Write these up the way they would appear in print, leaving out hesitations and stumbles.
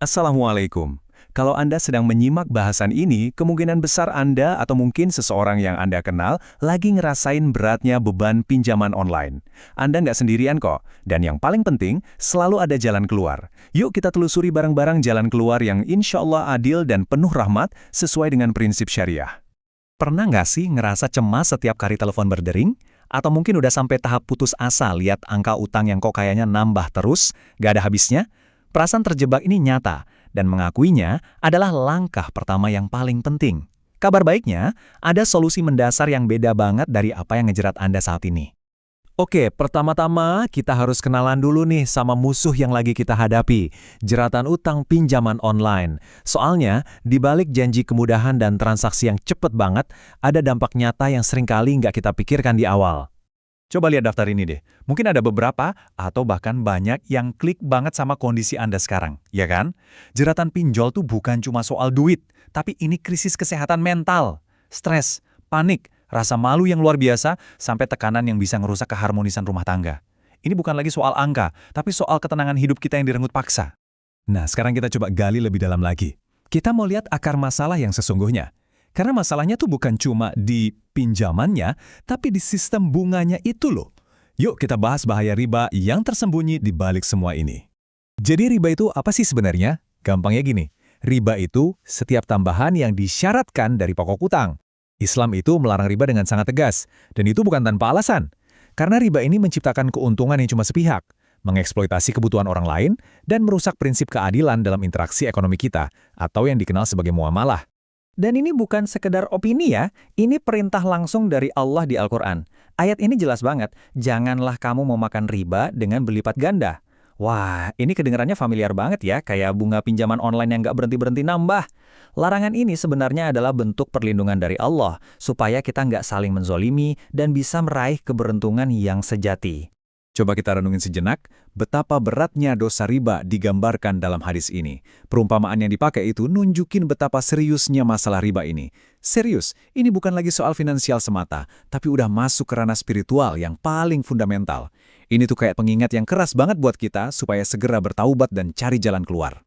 Assalamualaikum. Kalau Anda sedang menyimak bahasan ini, kemungkinan besar Anda atau mungkin seseorang yang Anda kenal lagi ngerasain beratnya beban pinjaman online. Anda nggak sendirian kok, dan yang paling penting, selalu ada jalan keluar. Yuk kita telusuri bareng-bareng jalan keluar yang insya Allah adil dan penuh rahmat sesuai dengan prinsip syariah. Pernah nggak sih ngerasa cemas setiap kali telepon berdering? Atau mungkin udah sampai tahap putus asa lihat angka utang yang kok kayaknya nambah terus, nggak ada habisnya? Perasaan terjebak ini nyata, dan mengakuinya adalah langkah pertama yang paling penting. Kabar baiknya, ada solusi mendasar yang beda banget dari apa yang ngejerat Anda saat ini. Oke, pertama-tama kita harus kenalan dulu nih sama musuh yang lagi kita hadapi, jeratan utang pinjaman online. Soalnya, di balik janji kemudahan dan transaksi yang cepet banget, ada dampak nyata yang seringkali nggak kita pikirkan di awal. Coba lihat daftar ini deh. Mungkin ada beberapa atau bahkan banyak yang klik banget sama kondisi Anda sekarang, ya kan? Jeratan pinjol tuh bukan cuma soal duit, tapi ini krisis kesehatan mental, stres, panik, rasa malu yang luar biasa, sampai tekanan yang bisa ngerusak keharmonisan rumah tangga. Ini bukan lagi soal angka, tapi soal ketenangan hidup kita yang direnggut paksa. Nah, sekarang kita coba gali lebih dalam lagi. Kita mau lihat akar masalah yang sesungguhnya. Karena masalahnya tuh bukan cuma di pinjamannya, tapi di sistem bunganya itu loh. Yuk kita bahas bahaya riba yang tersembunyi di balik semua ini. Jadi riba itu apa sih sebenarnya? Gampangnya gini, riba itu setiap tambahan yang disyaratkan dari pokok utang. Islam itu melarang riba dengan sangat tegas, dan itu bukan tanpa alasan. Karena riba ini menciptakan keuntungan yang cuma sepihak, mengeksploitasi kebutuhan orang lain, dan merusak prinsip keadilan dalam interaksi ekonomi kita, atau yang dikenal sebagai muamalah. Dan ini bukan sekedar opini ya, ini perintah langsung dari Allah di Al-Quran. Ayat ini jelas banget, janganlah kamu memakan riba dengan berlipat ganda. Wah, ini kedengarannya familiar banget ya, kayak bunga pinjaman online yang nggak berhenti-berhenti nambah. Larangan ini sebenarnya adalah bentuk perlindungan dari Allah, supaya kita nggak saling menzolimi dan bisa meraih keberuntungan yang sejati. Coba kita renungin sejenak, betapa beratnya dosa riba digambarkan dalam hadis ini. Perumpamaan yang dipakai itu nunjukin betapa seriusnya masalah riba ini. Serius, ini bukan lagi soal finansial semata, tapi udah masuk ke ranah spiritual yang paling fundamental. Ini tuh kayak pengingat yang keras banget buat kita supaya segera bertaubat dan cari jalan keluar.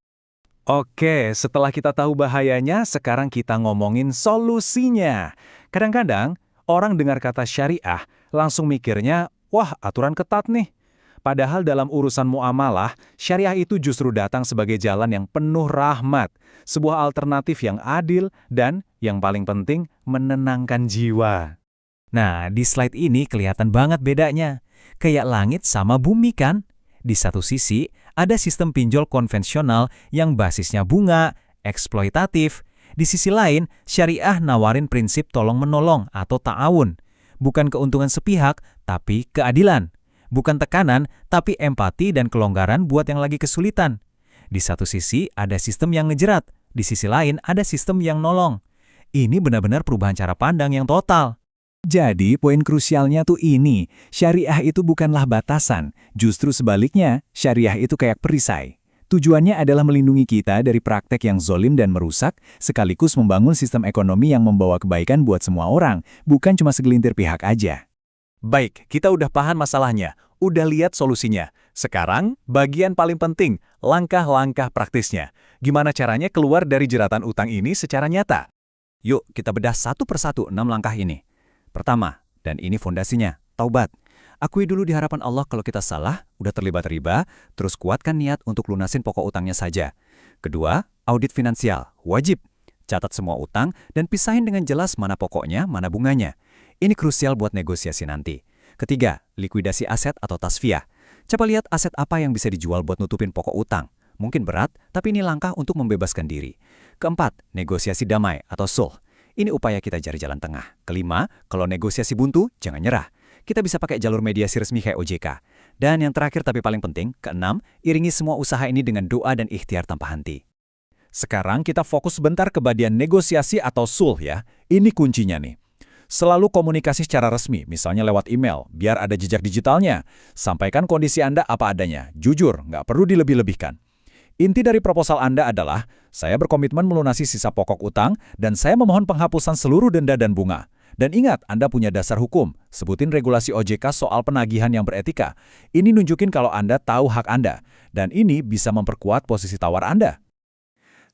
Oke, setelah kita tahu bahayanya, sekarang kita ngomongin solusinya. Kadang-kadang, orang dengar kata syariah, langsung mikirnya, wah, aturan ketat nih. Padahal dalam urusan muamalah, syariah itu justru datang sebagai jalan yang penuh rahmat, sebuah alternatif yang adil dan, yang paling penting, menenangkan jiwa. Nah, di slide ini kelihatan banget bedanya. Kayak langit sama bumi kan? Di satu sisi, ada sistem pinjol konvensional yang basisnya bunga, eksploitatif. Di sisi lain, syariah nawarin prinsip tolong-menolong atau ta'awun. Bukan keuntungan sepihak, tapi keadilan. Bukan tekanan, tapi empati dan kelonggaran buat yang lagi kesulitan. Di satu sisi ada sistem yang ngejerat, di sisi lain ada sistem yang nolong. Ini benar-benar perubahan cara pandang yang total. Jadi poin krusialnya tuh ini, syariah itu bukanlah batasan, justru sebaliknya, syariah itu kayak perisai. Tujuannya adalah melindungi kita dari praktek yang zolim dan merusak, sekaligus membangun sistem ekonomi yang membawa kebaikan buat semua orang, bukan cuma segelintir pihak aja. Baik, kita udah paham masalahnya, udah lihat solusinya. Sekarang, bagian paling penting, langkah-langkah praktisnya. Gimana caranya keluar dari jeratan utang ini secara nyata? Yuk, kita bedah satu persatu 6 langkah ini. Pertama, dan ini fondasinya, taubat. Akui dulu di hadapan Allah kalau kita salah, udah terlibat riba, terus kuatkan niat untuk lunasin pokok utangnya saja. Kedua, audit finansial, wajib. Catat semua utang dan pisahin dengan jelas mana pokoknya, mana bunganya. Ini krusial buat negosiasi nanti. Ketiga, likuidasi aset atau tasfiyah. Coba lihat aset apa yang bisa dijual buat nutupin pokok utang. Mungkin berat, tapi ini langkah untuk membebaskan diri. Keempat, negosiasi damai atau sulh. Ini upaya kita cari jalan tengah. Kelima, kalau negosiasi buntu, jangan nyerah. Kita bisa pakai jalur mediasi resmi kayak OJK. Dan yang terakhir tapi paling penting, keenam, iringi semua usaha ini dengan doa dan ikhtiar tanpa henti. Sekarang kita fokus sebentar ke bagian negosiasi atau sulh ya. Ini kuncinya nih. Selalu komunikasi secara resmi, misalnya lewat email, biar ada jejak digitalnya. Sampaikan kondisi Anda apa adanya, jujur, nggak perlu dilebih-lebihkan. Inti dari proposal Anda adalah, saya berkomitmen melunasi sisa pokok utang dan saya memohon penghapusan seluruh denda dan bunga. Dan ingat, Anda punya dasar hukum. Sebutin regulasi OJK soal penagihan yang beretika. Ini nunjukin kalau Anda tahu hak Anda. Dan ini bisa memperkuat posisi tawar Anda.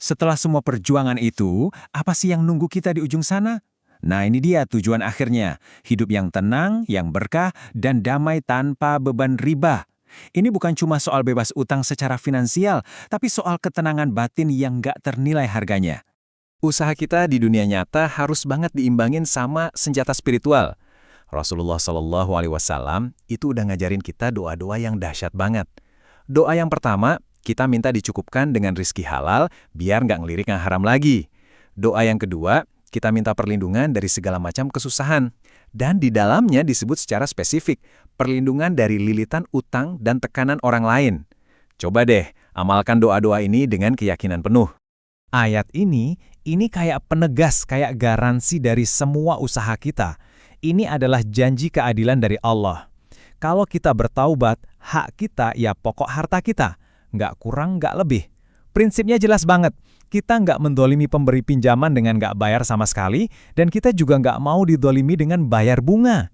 Setelah semua perjuangan itu, apa sih yang nunggu kita di ujung sana? Nah, ini dia tujuan akhirnya. Hidup yang tenang, yang berkah, dan damai tanpa beban riba. Ini bukan cuma soal bebas utang secara finansial, tapi soal ketenangan batin yang nggak ternilai harganya. Usaha kita di dunia nyata harus banget diimbangin sama senjata spiritual. Rasulullah Shallallahu Alaihi Wasallam itu udah ngajarin kita doa-doa yang dahsyat banget. Doa yang pertama, kita minta dicukupkan dengan rizki halal biar nggak ngelirik yang haram lagi. Doa yang kedua, kita minta perlindungan dari segala macam kesusahan. Dan di dalamnya disebut secara spesifik, perlindungan dari lilitan utang dan tekanan orang lain. Coba deh, amalkan doa-doa ini dengan keyakinan penuh. Ayat ini kayak penegas, kayak garansi dari semua usaha kita. Ini adalah janji keadilan dari Allah. Kalau kita bertaubat, hak kita ya pokok harta kita. Nggak kurang, nggak lebih. Prinsipnya jelas banget. Kita nggak mendolimi pemberi pinjaman dengan nggak bayar sama sekali, dan kita juga nggak mau didolimi dengan bayar bunga.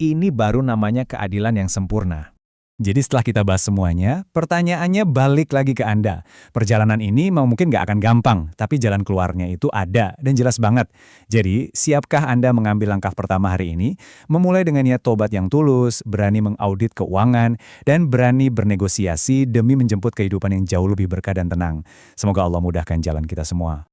Ini baru namanya keadilan yang sempurna. Jadi setelah kita bahas semuanya, pertanyaannya balik lagi ke Anda. Perjalanan ini mungkin nggak akan gampang, tapi jalan keluarnya itu ada dan jelas banget. Jadi, siapkah Anda mengambil langkah pertama hari ini? Memulai dengan niat tobat yang tulus, berani mengaudit keuangan, dan berani bernegosiasi demi menjemput kehidupan yang jauh lebih berkah dan tenang. Semoga Allah mudahkan jalan kita semua.